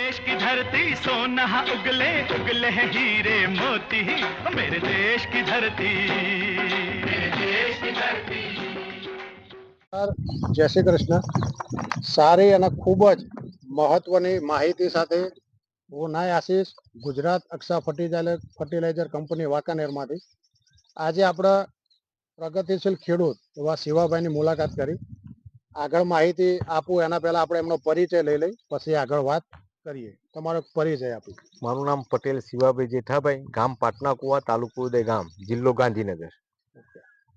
देश की धरती सोना उगले उगले हैं हीरे मोती, मेरे देश की धरती, मेरे देश की धरती। જય શ્રી કૃષ્ણ. સારી અને ખૂબ જ મહત્વની માહિતી સાથે હું નાય આશીષ, ગુજરાત અક્ષા ફર્ટિલાઇઝર કંપની વાંકાનેરમાંથી આજે આપણે પ્રગતિશીલ ખેડૂત એવા શિવાભાઈની મુલાકાત કરી. આગળ માહિતી આપું એના પહેલા આપણે એમનો પરિચય લઈ લઈ, પછી આગળ વાત કરીએ. તમારો પરિચય આપો. મારું નામ પટેલ શિવાભાઈ જેઠાભાઈ, ગામ પાટના કુવા, તાલુકો ઉદય ગામ, જિલ્લો ગાંધીનગર.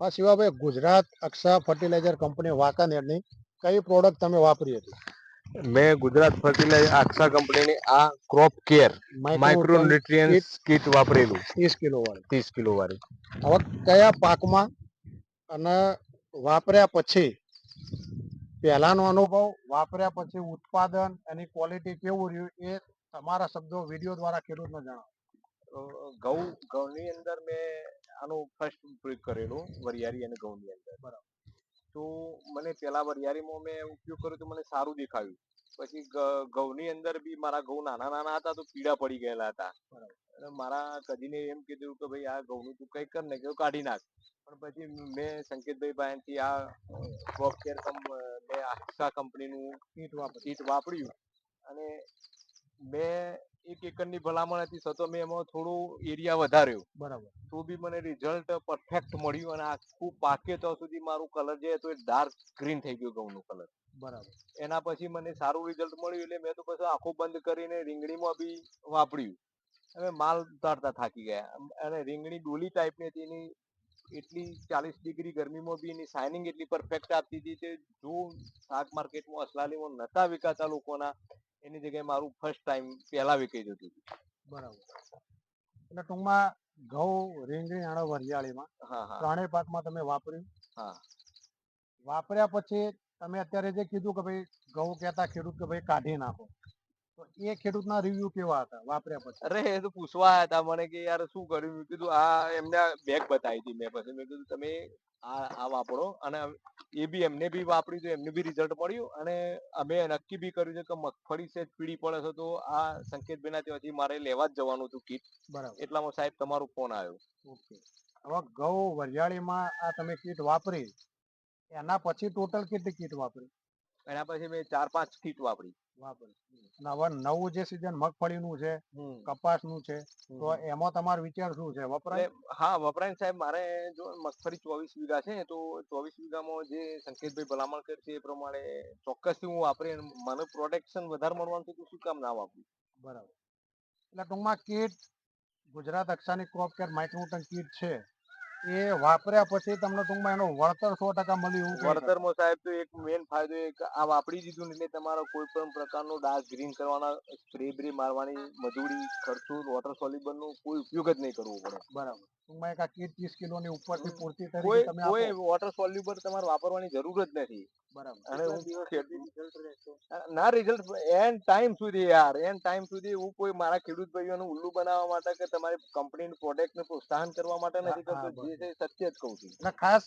હા શિવાભાઈ, ગુજરાત અક્ષા ફર્ટિલાઇઝર કંપની વાંકાનેરની કઈ પ્રોડક્ટ તમે વાપરી હતી? મેં ગુજરાત ફર્ટિલાઇઝર આક્ષા કંપનીની આ crop care micro nutrients kit વાપરેલું, 30 કિલો વાળી. 30 કિલો વાળી. હવે કયા પાકમાં અને વાપર્યા પછી પહેલાનો અનુભવ, વાપર્યા પછી ઉત્પાદન, એની ક્વોલિટી કેવું રહ્યું, એ તમારા શબ્દો વિડીયો દ્વારા ખેડૂતને જણાવો. ઘઉંની અંદર મેં આનું ફર્સ્ટ પ્રયોગ કરેલું, વરિયાળી અને ઘઉંની અંદર. બરાબર. તો મને પેલા વરિયાળીમાં મેં ઉપયોગ કર્યો તો મને સારું દેખાયું. પછી ઘઉંની અંદર બી મારા ઘઉં નાના નાના હતા તો પીળા પડી ગયેલા હતા. અને મારા કજીને એમ કીધું કે ભાઈ આ ઘઉંનું તું કઈ કર ને કે કાઢી નાખ. પણ પછી મેં સંકેતભાઈ પાસેથી આ ક્રોપ કેર મેં આક્ષા કંપનીનું કીટ વાપર્યું અને મેં 1 એકરની ભલામણ હતી છતાં મેં એમાં થોડું એરિયા વધાર્યો. બરાબર. તો બી મને રિઝલ્ટ પરફેક્ટ મળ્યું અને આખું પાકે તો સુધી મારું કલર જે હતું એ ડાર્ક ગ્રીન થઈ ગયું ઘઉંનું કલર. બરાબર. એના પછી મને સારું રિઝલ્ટ મળ્યું એટલે મેં તો પછી આખું બંધ કરીને રીંગણીમાં બી વાપર્યું. હવે માલ ઉતારતા થાકી ગયા અને રીંગણી ડોલી ટાઈપની હતી, એની એટલી 40 ડિગ્રી ગરમીમાં બી એની શાઇનિંગ એટલી પરફેક્ટ આપતી હતી કે જો શાક માર્કેટમાં અસલાલીમાં નતા વિકાતા લોકોના, એની જગ્યાએ મારું ફર્સ્ટ ટાઈમ પહેલા વિકાઈ જતું હતું. બરાબર. એટલે ટૂંકમાં ઘઉં, રીંગણી અને વરિયાળીમાં ત્રણેય પાકમાં તમે વાપર્યું. હા. વાપર્યા પછી તમે અત્યારે જે કીધું કે ભાઈ ઘઉં કહેતા ખેડૂત કે ભાઈ કાઢી નાખો, તો એ ખેડૂતના રિવ્યુ કેવા હતા વાપર્યા પછી? અરે એ તો પૂછવા આવ્યા હતા મને કે યાર શું કર્યું. મેં કીધું આ એમને બેગ બતાવી હતી મેં. પછી મેં કીધું તમે આ વાપરો, અને એ બી એમને બી વાપર્યું તો એમને બી રિઝલ્ટ મળ્યું. અને અમે નક્કી બી કર્યું છે કે મગફળી છે પીળી પડે છે તો આ સંકેતભાઈના ત્યાંથી મારે લેવા જ જવાનું હતું કીટ. બરાબર. એટલામાં સાહેબ તમારો ફોન આવ્યો. ઓકે. હવે ઘઉં, વરિયાળીમાં આ તમે કીટ વાપરી, એના પછી ટોટલ કેટલી કીટ વાપરી? એના પછી મેં 4-5 કીટ વાપરી. હવે નવું જે સીઝન મગફળીનું છે, કપાસનું છે, તો એમાં તમારો વિચાર શું છે? વપરાય? હા વપરાય સાહેબ. મારે જો મગફળી 24 વીઘા છે તો 24 વીઘામાં જે સંકેતભાઈ ભલામણ કરશે એ પ્રમાણે ચોક્કસથી હું વાપરી, મને પ્રોટેક્શન વધારે મળવાનું છે તો શું કામ ના વાપરું. બરાબર. એટલે ટૂંકમાં કીટ, ગુજરાત અક્ષાની ક્રોપ કેર માઇક્રોન્યુટ્રન કીટ છે, એ વાપર્યા પછી તમને ટૂંકમાં એનો વળતર 100% મળ્યું? વળતરમાં સાહેબ તો એક મેન ફાયદો એક આ વાપરી દીધું ને એટલે તમારો કોઈ પણ પ્રકારનો ડાર્ક ગ્રીન કરવાના સ્પ્રે બ્રે મારવાની મજૂરી, ખર્ચો, વોટર સોલ્યુબલ નો કોઈ ઉપયોગ જ નહીં કરવો પડે. બરાબર. ટૂંકમાં એક આ કીટ 30 કિલોની ઉપરથી પૂરતી તરીકે કોઈ તમે કોઈ આપો. વોટર સોલ્યુબલ તમારે વાપરવાની જરૂર જ નથી. બરાબર. અને ના રિઝલ્ટ એન્ડ ટાઈમ સુધી યાર, એન્ડ ટાઈમ સુધી હું કોઈ મારા ખેડૂત ભાઈઓનું ઉલ્લુ બનાવવા માટે કે તમારી કંપનીની પ્રોડક્ટને પ્રોત્સાહન કરવા માટે નથી કરતો. જે છે સત્ય જ કહું છું. એટલે ખાસ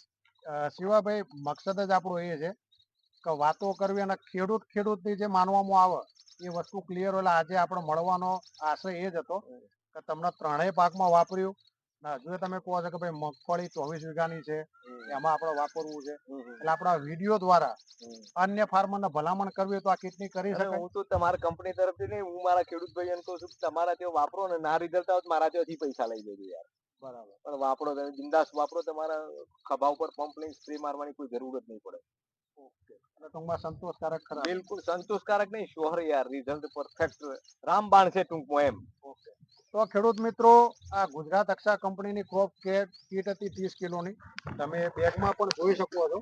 શિવાભાઈ, મકસદ જ આપણો એ છે કે વાતો કરવી અને ખેડૂતની જે માનવામાં આવે એ વસ્તુ ક્લિયર હોય. આજે આપણે મળવાનો આશય એ જ હતો કે તમને ત્રણેય પાકમાં વાપર્યું. હજુ તમે કહો છો કે ભાઈ મગફળી 24 વીઘાની છે, એમાં આપણે વાપરવું છે, એટલે આપણા વિડીયો દ્વારા અન્ય ફાર્મરને ભલામણ કરવી તો આ કીટની કરી શકાય. હું તો તમારા કંપની તરફથી નહીં, હું મારા ખેડૂત ભાઈઓને કહું છું તમારા ત્યાં વાપરો ને, ના રિઝલ્ટ આવે મારા ત્યાંથી પૈસા લઈ લેજો યાર. બરાબર. પણ વાપરો, તમે બિંદાસ વાપરો. તમારા ખભા ઉપર પંપ લઈને સ્પ્રે મારવાની કોઈ જરૂર જ નહીં પડે. ટૂંકમાં સંતોષકારક ખરા? બિલકુલ સંતોષકારક નહીં, શ્યોર યાર. રિઝલ્ટ પરફેક્ટ રામબાણ છે ટૂંકમાં એમ. તો ખેડૂત મિત્રો, આ ગુજરાત અક્ષા કંપનીની ક્રોપ કેર કીટ હતી 30 કિલોની, તમે બેગમાં પણ જોઈ શકો છો.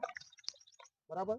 બરાબર.